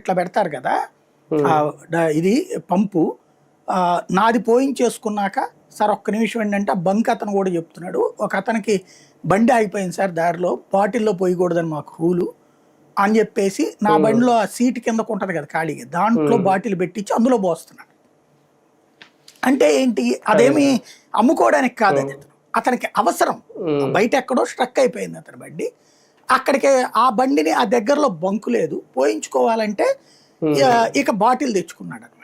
ఇట్లా పెడతారు కదా ఇది పంపు, నాది పోయించేసుకున్నాక సార్ ఒక్క నిమిషం ఏంటంటే ఆ బంక్ అతను కూడా చెప్తున్నాడు, ఒక అతనికి బండి ఆగిపోయింది సార్ దారిలో, బాటిల్లో పోయకూడదని మాకు రూలు అని చెప్పేసి నా బండిలో ఆ సీట్ కిందకు ఉంటుంది కదా ఖాళీగా, దాంట్లో బాటిల్ పెట్టించి అందులో పోస్తున్నాడు. అంటే ఏంటి, అదేమి అమ్ముకోవడానికి కాదు, అది అతనికి అవసరం. బయట ఎక్కడో స్ట్రక్ అయిపోయింది అతని బండి, అక్కడికి ఆ బండిని ఆ దగ్గరలో బంకు లేదు పోయించుకోవాలంటే ఇక బాటిల్ తెచ్చుకున్నాడు అనమాట.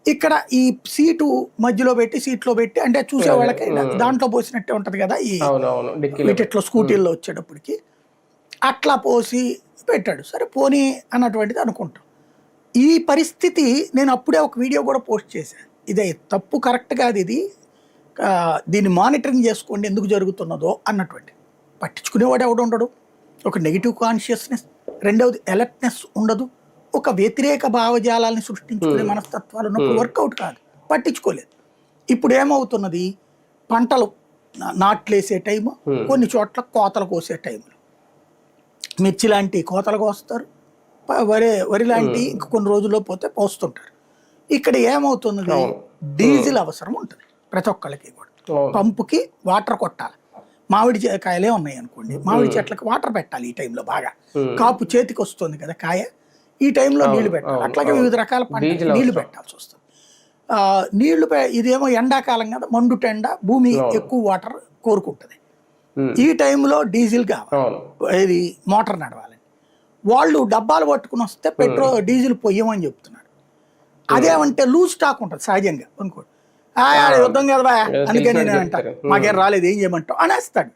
ఇక్కడ ఈ సీటు మధ్యలో పెట్టి సీట్లో పెట్టి, అంటే చూసే వాళ్ళకి దాంట్లో పోసినట్టే ఉంటది కదా ఈ వీటిట్లో స్కూటీల్లో వచ్చేటప్పటికి, అట్లా పోసి పెట్టాడు. సరే పోనీ అన్నటువంటిది అనుకుంటాం. ఈ పరిస్థితి నేను అప్పుడే ఒక వీడియో కూడా పోస్ట్ చేశాను, ఇదే తప్పు కరెక్ట్ కాదు ఇది, దీన్ని మానిటరింగ్ చేసుకోండి ఎందుకు జరుగుతున్నదో అన్నటువంటి. పట్టించుకునేవాడు ఎవడు ఉండడు, ఒక నెగిటివ్ కాన్షియస్నెస్, రెండవది అలర్ట్నెస్ ఉండదు, ఒక వ్యతిరేక భావజాలాన్ని సృష్టించుకునే మనస్తత్వాలు ఉన్నప్పుడు వర్కౌట్ కాదు, పట్టించుకోలేదు. ఇప్పుడు ఏమవుతున్నది, పంటలు నాట్లేసే టైము, కొన్ని చోట్ల కోతలు కోసే టైంలో మిర్చి లాంటి కోతలు కోస్తారు, వరి లాంటి ఇంక కొన్ని రోజుల్లో పోతే పోస్తుంటారు. ఇక్కడ ఏమవుతున్నది, డీజిల్ అవసరం ఉంటుంది ప్రతి ఒక్కళ్ళకి కూడా, పంపుకి వాటర్ కొట్టాలి. మామిడి కాయలే ఉన్నాయి అనుకోండి, మామిడి చెట్లకు వాటర్ పెట్టాలి ఈ టైంలో, బాగా కాపు చేతికి వస్తుంది కదా కాయ, ఈ టైంలో నీళ్లు పెట్టాలి. అట్లాగే వివిధ రకాల పంటలు నీళ్లు పెట్టాల్సి వస్తుంది. నీళ్లు ఇదేమో ఎండాకాలం కదా, మండుటెండ, భూమి ఎక్కువ వాటర్ కోరుకుంటుంది. ఈ టైంలో డీజిల్ కావాలి, ఇది మోటార్ నడవాలని. వాళ్ళు డబ్బాలు పట్టుకుని వస్తే డీజిల్ పొయ్యమని చెప్తున్నారు. అదేమంటే లూజ్ స్టాక్ ఉంటుంది సహజంగా, అనుకోండి యుద్ధం కదా అందుకే నేను అంటాను మాకేం రాలేదు ఏం చేయమంటావు అనేస్తాడు.